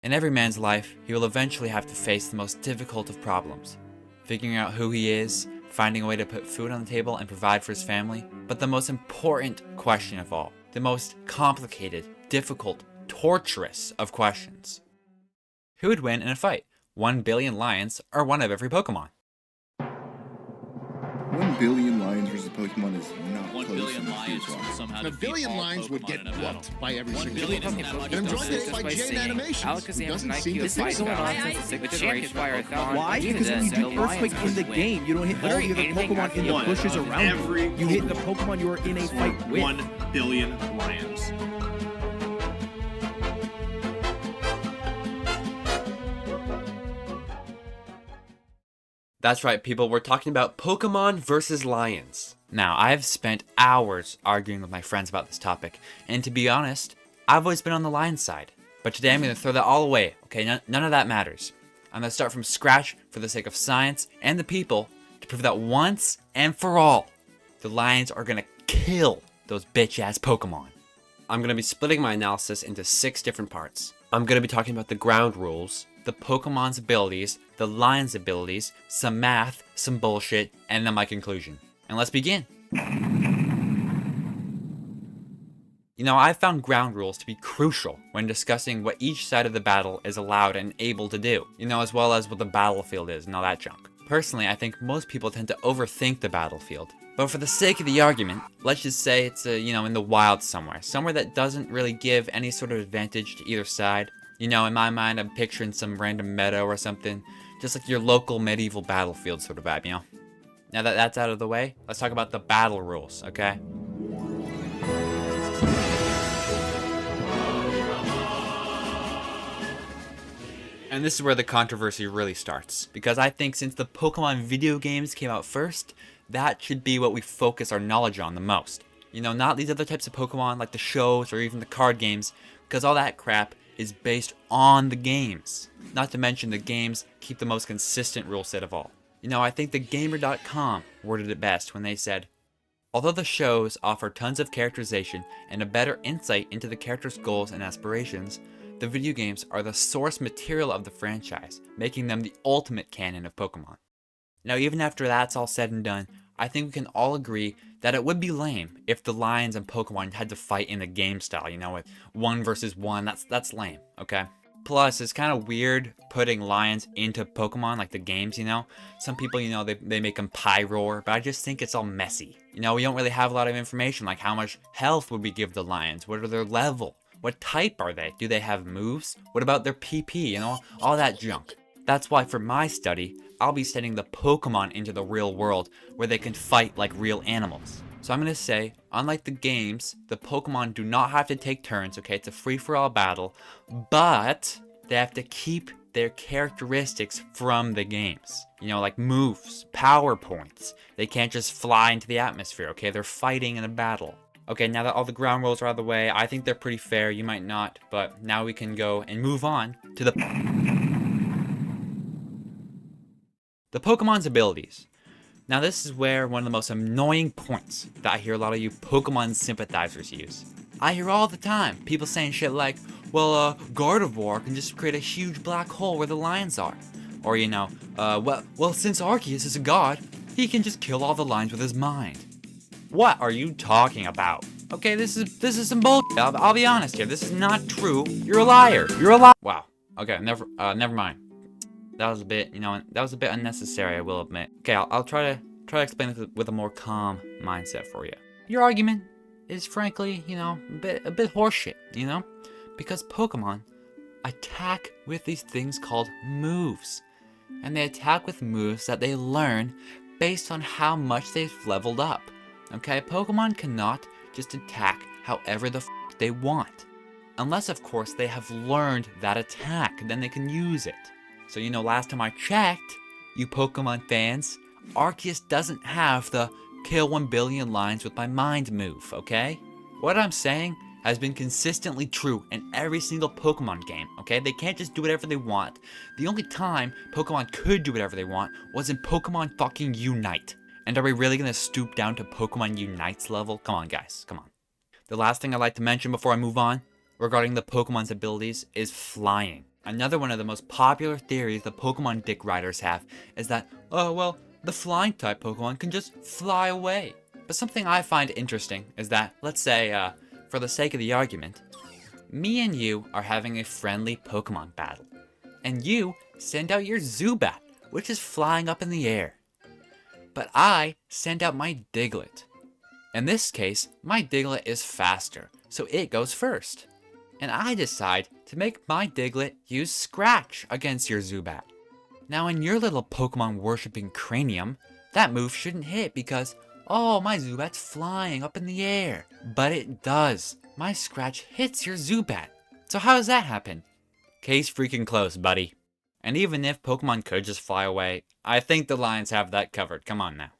In every man's life, he will eventually have to face the most difficult of problems. Figuring out who he is, finding a way to put food on the table and provide for his family, but the most important question of all, the most complicated, difficult, torturous of questions. Who would win in a fight? 1 billion lions or one of every Pokemon? 1 billion lions versus Pokemon is not 1 close. billion lions would somehow A defeat billion all lions would Pokemon get in a battle. whooped by every 1 single billion one. isn't that much. And I'm Don't joined say today by this Jane Animations, who doesn't seem to This think is so. going on since the sixth generation of Pokemon. Why? Because when you do Earthquake in the game, you don't hit all the other Pokemon in the bushes around you. You hit the Pokemon you are in a fight with. 1 billion lions. That's right, people, we're talking about Pokemon versus lions. Now, I've spent hours arguing with my friends about this topic, and to be honest, I've always been on the lion side. But today I'm going to throw that all away, okay? None of that matters. I'm going to start from scratch for the sake of science and the people to prove that once and for all, the lions are going to kill those bitch-ass Pokemon. I'm going to be splitting my analysis into 6 different parts. I'm going to be talking about the ground rules, the Pokemon's abilities, the lion's abilities, some math, some bullshit, and then my conclusion. And let's begin. You know, I've found ground rules to be crucial when discussing what each side of the battle is allowed and able to do, you know, as well as what the battlefield is and all that junk. Personally, I think most people tend to overthink the battlefield. But for the sake of the argument, let's just say it's, in the wild somewhere that doesn't really give any sort of advantage to either side. You know, in my mind, I'm picturing some random meadow or something, just like your local medieval battlefield sort of vibe, you know? Now that that's out of the way, let's talk about the battle rules, okay? And this is where the controversy really starts, because I think since the Pokemon video games came out first, that should be what we focus our knowledge on the most. You know, not these other types of Pokemon like the shows or even the card games, because all that crap is based on the games. Not to mention the games keep the most consistent rule set of all. You know, I think the Gamer.com worded it best when they said, although the shows offer tons of characterization and a better insight into the characters' goals and aspirations, the video games are the source material of the franchise, making them the ultimate canon of Pokemon. Now, even after that's all said and done, I think we can all agree that it would be lame if the lions and Pokemon had to fight in the game style, you know, with 1 versus 1, that's lame, okay? Plus, it's kind of weird putting lions into Pokemon, like the games, you know? Some people, you know, they make them Pyroar, but I just think it's all messy. You know, we don't really have a lot of information, like how much health would we give the lions? What are their level? What type are they? Do they have moves? What about their PP, you know? All that junk. That's why for my study, I'll be sending the Pokemon into the real world where they can fight like real animals. So I'm going to say, unlike the games, the Pokemon do not have to take turns, okay? It's a free-for-all battle, but they have to keep their characteristics from the games. You know, like moves, power points. They can't just fly into the atmosphere, okay? They're fighting in a battle. Okay, now that all the ground rules are out of the way, I think they're pretty fair. You might not, but now we can go and move on to the Pokemon's abilities. Now this is where one of the most annoying points that I hear a lot of you Pokemon sympathizers use. I hear all the time people saying shit like, well, Gardevoir can just create a huge black hole where the lions are. Or, you know, well, since Arceus is a god, he can just kill all the lions with his mind. What are you talking about? Okay, this is some bullshit. I'll be honest here. This is not true. You're a liar. You're a liar. Wow. Okay, never mind. That was a bit, unnecessary, I will admit. Okay, I'll try to explain this with a more calm mindset for you. Your argument is frankly, a bit horseshit, because Pokemon attack with these things called moves. And they attack with moves that they learn based on how much they've leveled up. Okay, Pokemon cannot just attack however the they want. Unless, of course, they have learned that attack, then they can use it. So, last time I checked, you Pokemon fans, Arceus doesn't have the kill 1 billion lions with my mind move, okay? What I'm saying has been consistently true in every single Pokemon game, okay? They can't just do whatever they want. The only time Pokemon could do whatever they want was in Pokemon fucking Unite. And are we really gonna stoop down to Pokemon Unite's level? Come on, guys, come on. The last thing I'd like to mention before I move on, regarding the Pokemon's abilities, is flying. Another one of the most popular theories the Pokemon dick riders have is that, oh well, the flying type Pokemon can just fly away. But something I find interesting is that, let's say, for the sake of the argument, me and you are having a friendly Pokemon battle. And you send out your Zubat, which is flying up in the air. But I send out my Diglett. In this case, my Diglett is faster, so it goes first. And I decide to make my Diglett use Scratch against your Zubat. Now in your little Pokemon worshipping cranium, that move shouldn't hit because, oh, my Zubat's flying up in the air. But it does. My Scratch hits your Zubat. So how does that happen? Case freaking closed, buddy. And even if Pokemon could just fly away, I think the Lions have that covered. Come on now.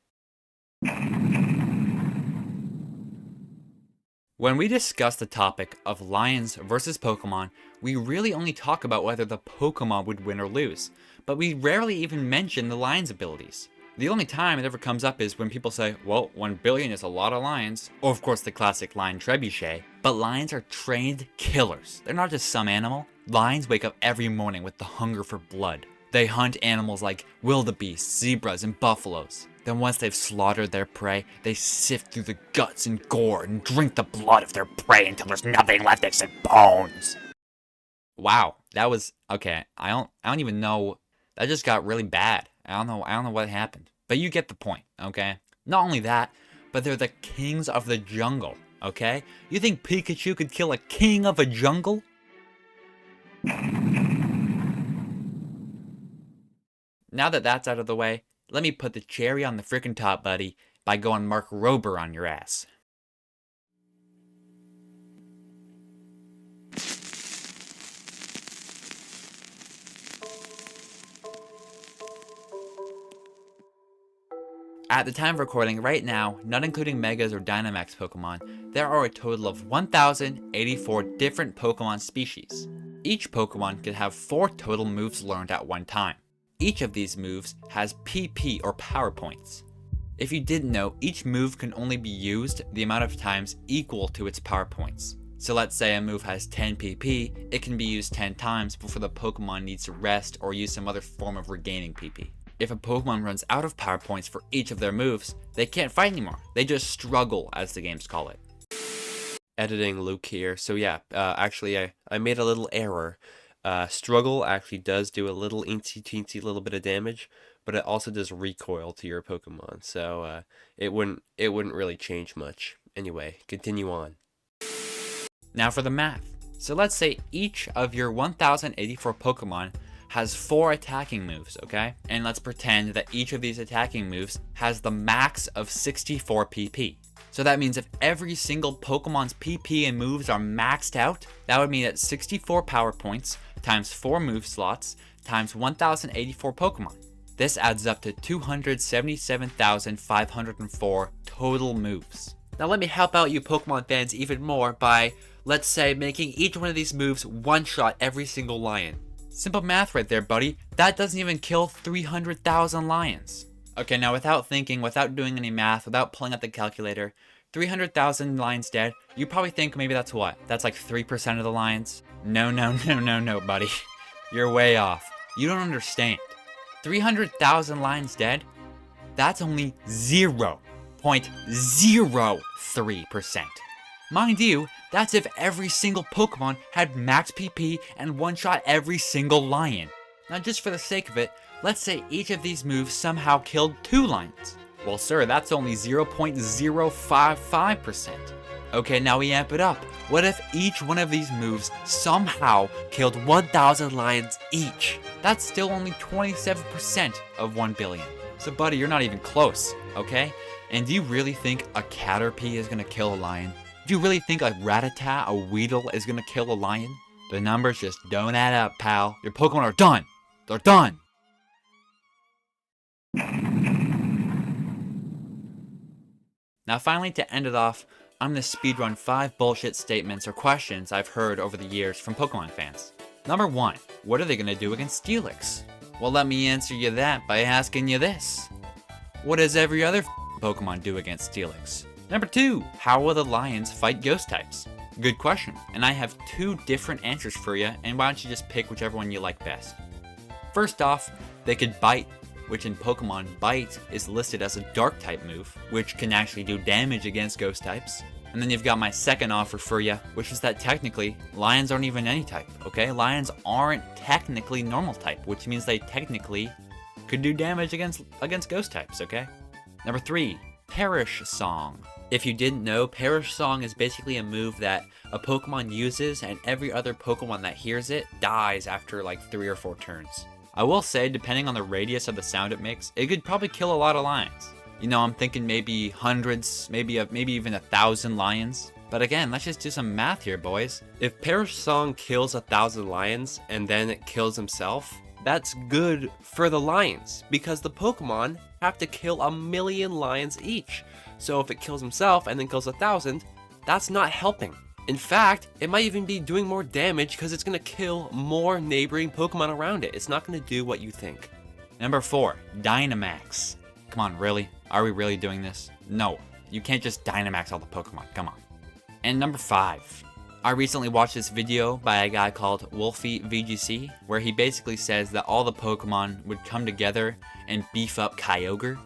When we discuss the topic of Lions versus Pokemon, we really only talk about whether the Pokemon would win or lose, but we rarely even mention the Lion's abilities. The only time it ever comes up is when people say, well, 1 billion is a lot of lions, or of course the classic lion trebuchet, but lions are trained killers. They're not just some animal. Lions wake up every morning with the hunger for blood. They hunt animals like wildebeests, zebras, and buffaloes. Then once they've slaughtered their prey, they sift through the guts and gore and drink the blood of their prey until there's nothing left except bones. Wow, that was okay. I don't even know. That just got really bad. I don't know what happened. But you get the point, okay? Not only that, but they're the kings of the jungle, okay? You think Pikachu could kill a king of a jungle? Now that that's out of the way, let me put the cherry on the frickin' top, buddy, by going Mark Rober on your ass. At the time of recording right now, not including Megas or Dynamax Pokemon, there are a total of 1,084 different Pokemon species. Each Pokemon can have 4 total moves learned at one time. Each of these moves has PP or power points. If you didn't know, each move can only be used the amount of times equal to its power points. So let's say a move has 10 PP, it can be used 10 times before the Pokemon needs to rest or use some other form of regaining PP. If a Pokemon runs out of power points for each of their moves, they can't fight anymore. They just struggle, as the games call it. Editing Luke here. So yeah, actually I made a little error. Struggle actually does do a little teensy little bit of damage, but it also does recoil to your Pokemon. So it wouldn't really change much. Anyway, continue on. Now for the math. So let's say each of your 1,084 Pokemon has 4 attacking moves, okay? And let's pretend that each of these attacking moves has the max of 64 PP. So that means if every single Pokemon's PP and moves are maxed out, that would mean that 64 power points times 4 move slots times 1,084 Pokemon. This adds up to 277,504 total moves. Now let me help out you Pokemon fans even more by, let's say, making each one of these moves one-shot every single lion. Simple math right there, buddy. That doesn't even kill 300,000 lions. Okay, now without thinking, without doing any math, without pulling out the calculator, 300,000 lions dead, you probably think maybe that's what? That's like 3% of the lions? No, buddy. You're way off. You don't understand. 300,000 lions dead? That's only 0.03%. Mind you, that's if every single Pokemon had max PP and one-shot every single lion. Now just for the sake of it, let's say each of these moves somehow killed 2 lions. Well sir, that's only 0.055%. Okay, now we amp it up. What if each one of these moves somehow killed 1,000 lions each? That's still only 27% of 1 billion. So buddy, you're not even close, okay? And do you really think a Caterpie is gonna kill a lion? Do you really think a Rattata, a Weedle, is gonna kill a lion? The numbers just don't add up, pal. Your Pokemon are done. They're done. Now finally, to end it off, I'm gonna speedrun 5 bullshit statements or questions I've heard over the years from Pokemon fans. Number 1, what are they gonna do against Steelix? Well, let me answer you that by asking you this. What does every other Pokemon do against Steelix? Number 2, how will the lions fight ghost types? Good question, and I have 2 different answers for you, and why don't you just pick whichever one you like best. First off, they could bite, which in Pokemon, bite is listed as a dark type move, which can actually do damage against ghost types. And then you've got my second offer for you, which is that technically, lions aren't even any type, okay? Lions aren't technically normal type, which means they technically could do damage against ghost types, okay? Number 3, Perish Song. If you didn't know, Perish Song is basically a move that a Pokemon uses and every other Pokemon that hears it dies after like 3 or 4 turns. I will say, depending on the radius of the sound it makes, it could probably kill a lot of lions. You know, I'm thinking maybe hundreds, maybe even 1,000 lions. But again, let's just do some math here, boys. If Perish Song kills 1,000 lions and then it kills himself, that's good for the lions because the Pokemon have to kill 1,000,000 lions each. So if it kills himself and then kills 1,000, that's not helping. In fact, it might even be doing more damage because it's going to kill more neighboring Pokemon around it. It's not going to do what you think. Number 4, Dynamax. Come on, really? Are we really doing this? No, you can't just Dynamax all the Pokemon, come on. And number 5, I recently watched this video by a guy called WolfeyVGC, where he basically says that all the Pokemon would come together and beef up Kyogre.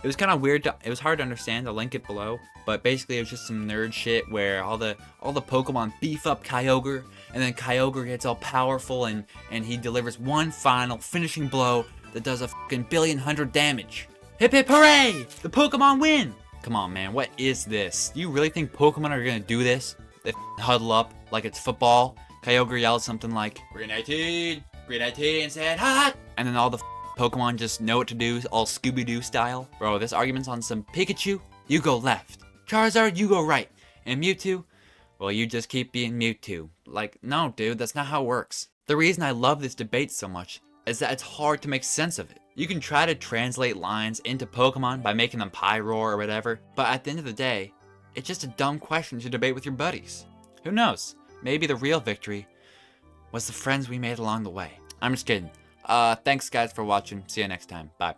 It was kind of weird, it was hard to understand, I'll link it below, but basically it was just some nerd shit where all the Pokemon beef up Kyogre, and then Kyogre gets all powerful and he delivers one final finishing blow that does a fucking 1,000,000,000 damage. Hip hip hooray! The Pokemon win! Come on, man, what is this? Do you really think Pokemon are gonna do this? They huddle up like it's football. Kyogre yells something like, Green 18, and said hot! And then all the Pokemon just know what to do, all Scooby-Doo style. Bro, this argument's on some Pikachu, you go left. Charizard, you go right. And Mewtwo, well, you just keep being Mewtwo. Like, no, dude, that's not how it works. The reason I love this debate so much is that it's hard to make sense of it. You can try to translate lines into Pokemon by making them Pyroar or whatever, but at the end of the day, it's just a dumb question to debate with your buddies. Who knows? Maybe the real victory was the friends we made along the way. I'm just kidding. Thanks guys for watching. See you next time. Bye.